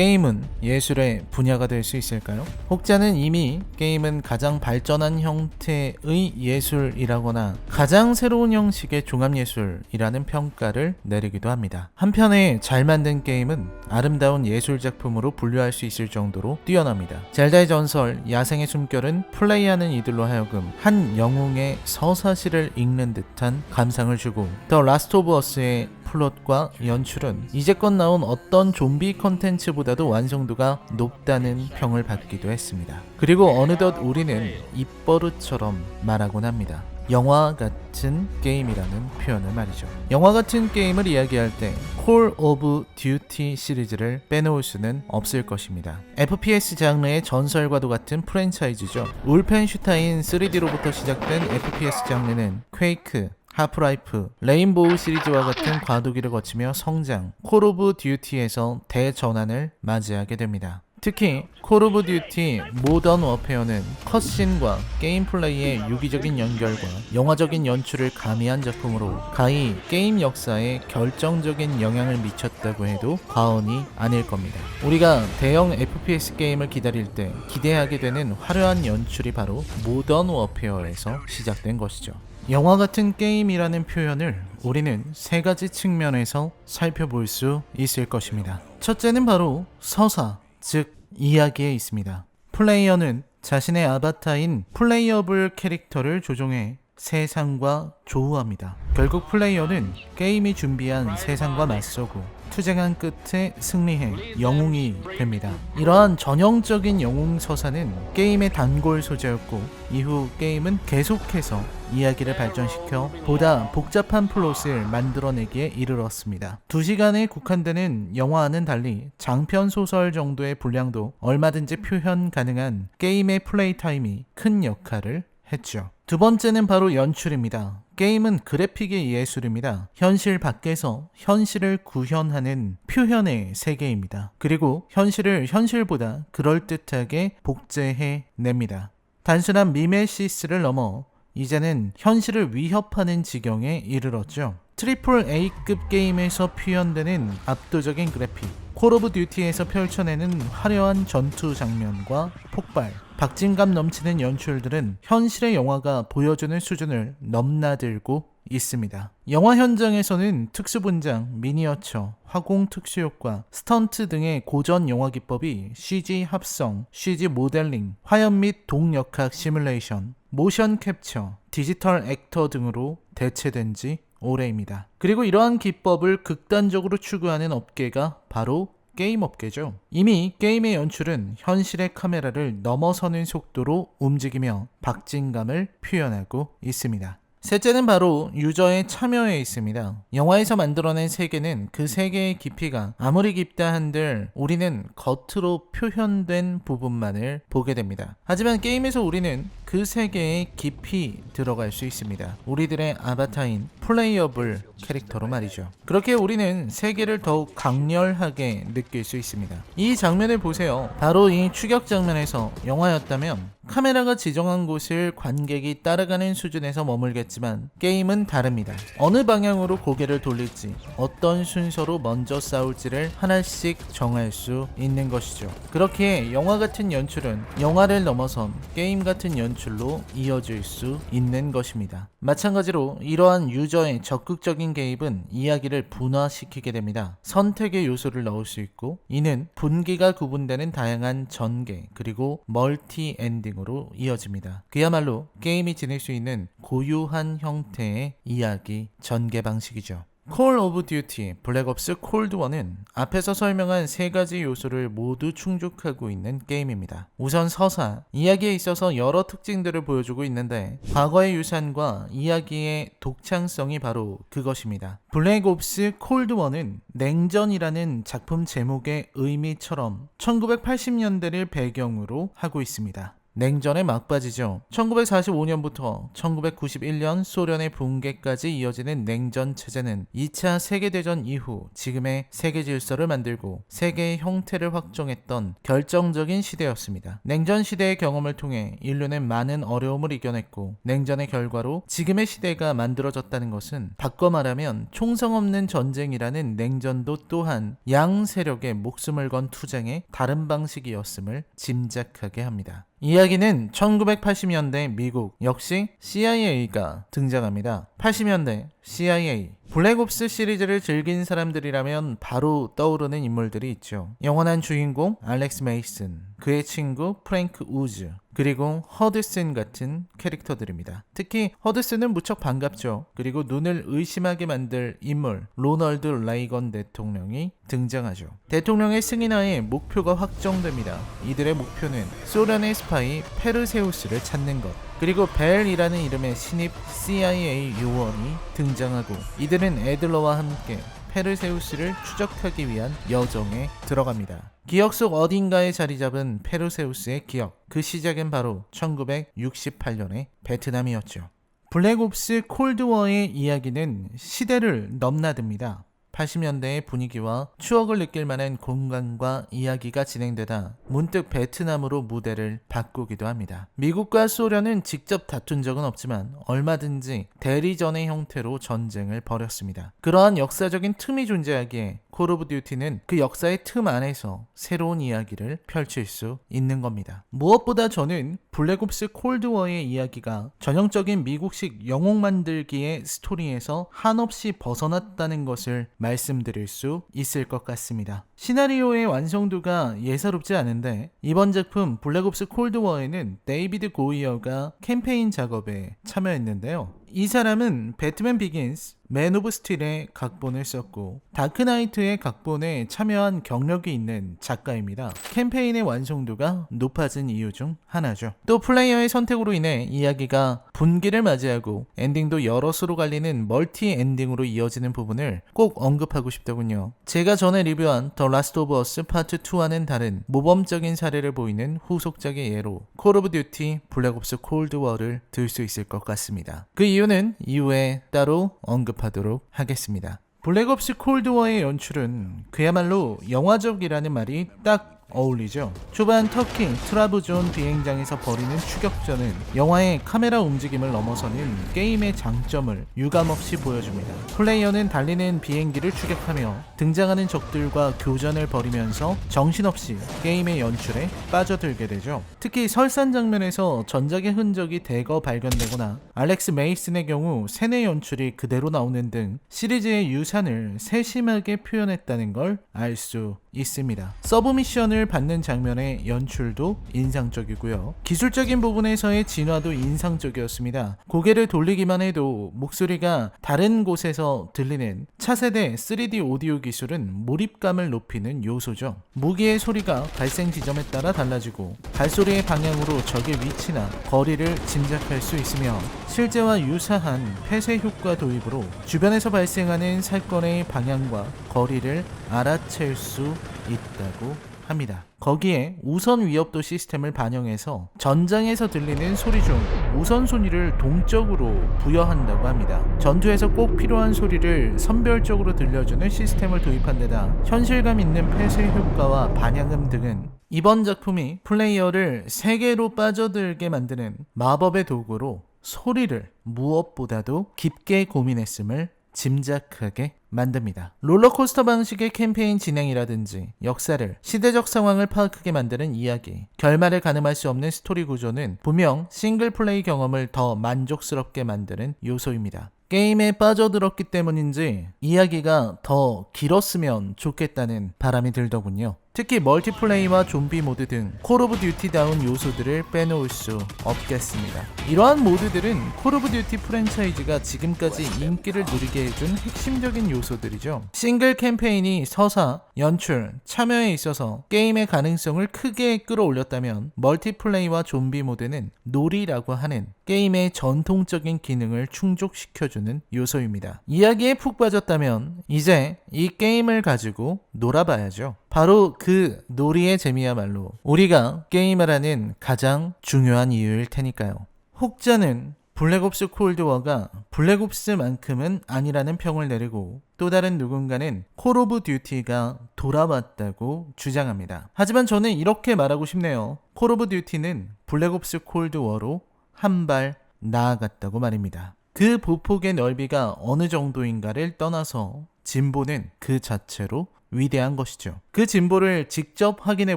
게임은 예술의 분야가 될 수 있을까요? 혹자는 이미 게임은 가장 발전한 형태의 예술이라거나 가장 새로운 형식의 종합예술이라는 평가를 내리기도 합니다. 한편에 잘 만든 게임은 아름다운 예술작품으로 분류할 수 있을 정도로 뛰어납니다. 젤다의 전설, 야생의 숨결은 플레이하는 이들로 하여금 한 영웅의 서사시를 읽는 듯한 감상을 주고, 더 라스트 오브 어스의 플롯과 연출은 이제껏 나온 어떤 좀비 컨텐츠보다도 완성도가 높다는 평을 받기도 했습니다. 그리고 어느덧 우리는 입버릇처럼 말하곤 합니다. 영화 같은 게임이라는 표현을 말이죠. 영화 같은 게임을 이야기할 때 콜 오브 듀티 시리즈를 빼놓을 수는 없을 것입니다. FPS 장르의 전설과도 같은 프랜차이즈죠. 울펜슈타인 3D로부터 시작된 FPS 장르는 퀘이크, 하프라이프, 레인보우 시리즈와 같은 과도기를 거치며 성장, 콜 오브 듀티에서 대전환을 맞이하게 됩니다. 특히 콜 오브 듀티 모던 워페어는 컷신과 게임 플레이의 유기적인 연결과 영화적인 연출을 가미한 작품으로 가히 게임 역사에 결정적인 영향을 미쳤다고 해도 과언이 아닐 겁니다. 우리가 대형 FPS 게임을 기다릴 때 기대하게 되는 화려한 연출이 바로 모던 워페어에서 시작된 것이죠. 영화 같은 게임이라는 표현을 우리는 세 가지 측면에서 살펴볼 수 있을 것입니다. 첫째는 바로 서사, 즉 이야기에 있습니다. 플레이어는 자신의 아바타인 플레이어블 캐릭터를 조종해 세상과 조우합니다. 결국 플레이어는 게임이 준비한 세상과 맞서고 투쟁한 끝에 승리해 영웅이 됩니다. 이러한 전형적인 영웅 서사는 게임의 단골 소재였고, 이후 게임은 계속해서 이야기를 발전시켜 보다 복잡한 플롯을 만들어내기에 이르렀습니다. 2시간에 국한되는 영화와는 달리 장편 소설 정도의 분량도 얼마든지 표현 가능한 게임의 플레이 타임이 큰 역할을 했죠. 두 번째는 바로 연출입니다. 게임은 그래픽의 예술입니다. 현실 밖에서 현실을 구현하는 표현의 세계입니다. 그리고 현실을 현실보다 그럴듯하게 복제해 냅니다. 단순한 미메시스를 넘어 이제는 현실을 위협하는 지경에 이르렀죠. 트리플 A급 게임에서 표현되는 압도적인 그래픽, 콜 오브 듀티에서 펼쳐내는 화려한 전투 장면과 폭발, 박진감 넘치는 연출들은 현실의 영화가 보여주는 수준을 넘나들고 있습니다. 영화 현장에서는 특수분장, 미니어처, 화공 특수효과, 스턴트 등의 고전 영화 기법이 CG 합성, CG 모델링, 화연 및 동역학 시뮬레이션, 모션 캡처, 디지털 액터 등으로 대체된 지 오래입니다. 그리고 이러한 기법을 극단적으로 추구하는 업계가 바로 게임 업계죠. 이미 게임의 연출은 현실의 카메라를 넘어서는 속도로 움직이며 박진감을 표현하고 있습니다. 셋째는 바로 유저의 참여에 있습니다. 영화에서 만들어낸 세계는 그 세계의 깊이가 아무리 깊다 한들 우리는 겉으로 표현된 부분만을 보게 됩니다. 하지만 게임에서 우리는 그 세계에 깊이 들어갈 수 있습니다. 우리들의 아바타인 플레이어블 캐릭터로 말이죠. 그렇게 우리는 세계를 더욱 강렬하게 느낄 수 있습니다. 이 장면을 보세요. 바로 이 추격 장면에서 영화였다면 카메라가 지정한 곳을 관객이 따라가는 수준에서 머물겠지만 게임은 다릅니다. 어느 방향으로 고개를 돌릴지, 어떤 순서로 먼저 싸울지를 하나씩 정할 수 있는 것이죠. 그렇기에 영화 같은 연출은 영화를 넘어선 게임 같은 연출로 이어질 수 있는 것입니다. 마찬가지로 이러한 유저의 적극적인 개입은 이야기를 분화시키게 됩니다. 선택의 요소를 넣을 수 있고, 이는 분기가 구분되는 다양한 전개 그리고 멀티 엔딩으로 이어집니다. 그야말로 게임이 지닐 수 있는 고유한 형태의 이야기 전개 방식이죠. 콜 오브 듀티 블랙옵스 콜드워는 앞에서 설명한 세 가지 요소를 모두 충족하고 있는 게임입니다. 우선 서사, 이야기에 있어서 여러 특징들을 보여주고 있는데 과거의 유산과 이야기의 독창성이 바로 그것입니다. 블랙옵스 콜드워는 냉전이라는 작품 제목의 의미처럼 1980년대를 배경으로 하고 있습니다. 냉전의 막바지죠. 1945년부터 1991년 소련의 붕괴까지 이어지는 냉전 체제는 2차 세계대전 이후 지금의 세계 질서를 만들고 세계의 형태를 확정했던 결정적인 시대였습니다. 냉전 시대의 경험을 통해 인류는 많은 어려움을 이겨냈고 냉전의 결과로 지금의 시대가 만들어졌다는 것은 바꿔 말하면 총성 없는 전쟁이라는 냉전도 또한 양 세력의 목숨을 건 투쟁의 다른 방식이었음을 짐작하게 합니다. 이야기는 1980년대 미국, 역시 CIA가 등장합니다. 80년대 CIA 블랙옵스 시리즈를 즐긴 사람들이라면 바로 떠오르는 인물들이 있죠. 영원한 주인공 알렉스 메이슨, 그의 친구 프랭크 우즈, 그리고 허드슨 같은 캐릭터들입니다. 특히 허드슨은 무척 반갑죠. 그리고 눈을 의심하게 만들 인물 로널드 레이건 대통령이 등장하죠. 대통령의 승인하에 목표가 확정됩니다. 이들의 목표는 소련의 스파이 페르세우스를 찾는 것, 그리고 벨이라는 이름의 신입 CIA 요원이 등장하고 이들은 애들러와 함께 페르세우스를 추적하기 위한 여정에 들어갑니다. 기억 속 어딘가에 자리 잡은 페르세우스의 기억, 그 시작은 바로 1968년의 베트남이었죠. 블랙옵스 콜드워의 이야기는 시대를 넘나듭니다. 80년대의 분위기와 추억을 느낄 만한 공간과 이야기가 진행되다 문득 베트남으로 무대를 바꾸기도 합니다. 미국과 소련은 직접 다툰 적은 없지만 얼마든지 대리전의 형태로 전쟁을 벌였습니다. 그러한 역사적인 틈이 존재하기에 콜 오브 듀티는 그 역사의 틈 안에서 새로운 이야기를 펼칠 수 있는 겁니다. 무엇보다 저는 블랙옵스 콜드워의 이야기가 전형적인 미국식 영웅 만들기의 스토리에서 한없이 벗어났다는 것을 말씀드릴 수 있을 것 같습니다. 시나리오의 완성도가 예사롭지 않은데 이번 작품 블랙옵스 콜드워에는 데이비드 고이어가 캠페인 작업에 참여했는데요. 이 사람은 배트맨 비긴스, 맨 오브 스틸의 각본을 썼고 다크나이트의 각본에 참여한 경력이 있는 작가입니다. 캠페인의 완성도가 높아진 이유 중 하나죠. 또 플레이어의 선택으로 인해 이야기가 분기를 맞이하고 엔딩도 여럿으로 갈리는 멀티 엔딩으로 이어지는 부분을 꼭 언급하고 싶더군요. 제가 전에 리뷰한 더 라스트 오브 어스 파트 2와는 다른 모범적인 사례를 보이는 후속작의 예로 콜 오브 듀티 블랙옵스 콜드워를 들 수 있을 것 같습니다. 그 이유는 이후에 따로 언급하도록 하겠습니다. 블랙옵스 콜드워의 연출은 그야말로 영화적이라는 말이 딱 어울리죠. 초반 터키 트라부존 비행장에서 벌이는 추격전은 영화의 카메라 움직임을 넘어서는 게임의 장점을 유감없이 보여줍니다. 플레이어는 달리는 비행기를 추격하며 등장하는 적들과 교전을 벌이면서 정신없이 게임의 연출에 빠져들게 되죠. 특히 설산 장면에서 전작의 흔적이 대거 발견되거나 알렉스 메이슨의 경우 세뇌 연출이 그대로 나오는 등 시리즈의 유산을 세심하게 표현했다는 걸 알 수 있습니다. 서브미션을 받는 장면의 연출도 인상적이고요. 기술적인 부분에서의 진화도 인상적이었습니다. 고개를 돌리기만 해도 목소리가 다른 곳에서 들리는 차세대 3D 오디오 기술은 몰입감을 높이는 요소죠. 무기의 소리가 발생 지점에 따라 달라지고 발소리의 방향으로 적의 위치나 거리를 짐작할 수 있으며 실제와 유사한 폐쇄 효과 도입으로 주변에서 발생하는 사건의 방향과 거리를 알아챌 수 있다고 합니다. 거기에 우선 위협도 시스템을 반영해서 전장에서 들리는 소리 중 우선순위를 동적으로 부여한다고 합니다. 전투에서 꼭 필요한 소리를 선별적으로 들려주는 시스템을 도입한 데다 현실감 있는 폐쇄 효과와 반향음 등은 이번 작품이 플레이어를 세계로 빠져들게 만드는 마법의 도구로 소리를 무엇보다도 깊게 고민했음을 짐작하게 만듭니다. 롤러코스터 방식의 캠페인 진행이라든지 역사를, 시대적 상황을 파악하게 만드는 이야기, 결말을 가늠할 수 없는 스토리 구조는 분명 싱글 플레이 경험을 더 만족스럽게 만드는 요소입니다. 게임에 빠져들었기 때문인지 이야기가 더 길었으면 좋겠다는 바람이 들더군요. 특히 멀티플레이와 좀비 모드 등 콜 오브 듀티다운 요소들을 빼놓을 수 없겠습니다. 이러한 모드들은 콜 오브 듀티 프랜차이즈가 지금까지 인기를 누리게 해준 핵심적인 요소들이죠. 싱글 캠페인이 서사, 연출, 참여에 있어서 게임의 가능성을 크게 끌어올렸다면 멀티플레이와 좀비 모드는 놀이라고 하는 게임의 전통적인 기능을 충족시켜주는 요소입니다. 이야기에 푹 빠졌다면 이제 이 게임을 가지고 놀아봐야죠. 바로 그 놀이의 재미야말로 우리가 게임을 하는 가장 중요한 이유일 테니까요. 혹자는 블랙옵스 콜드워가 블랙옵스만큼은 아니라는 평을 내리고 또 다른 누군가는 콜 오브 듀티가 돌아왔다고 주장합니다. 하지만 저는 이렇게 말하고 싶네요. 콜 오브 듀티는 블랙옵스 콜드워로 한 발 나아갔다고 말입니다. 그 보폭의 넓이가 어느 정도인가를 떠나서 진보는 그 자체로 위대한 것이죠. 그 진보를 직접 확인해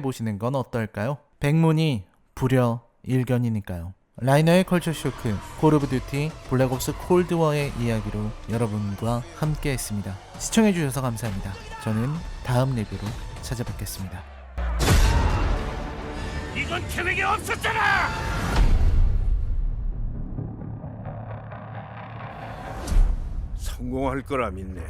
보시는 건 어떨까요? 백문이 불여일견이니까요. 라이너의 컬처 쇼크, 콜 오브 듀티, 블랙옵스 콜드워의 이야기로 여러분과 함께 했습니다. 시청해 주셔서 감사합니다. 저는 다음 리뷰로 찾아뵙겠습니다. 이건 계획에 없었잖아! 성공할 거라 믿네.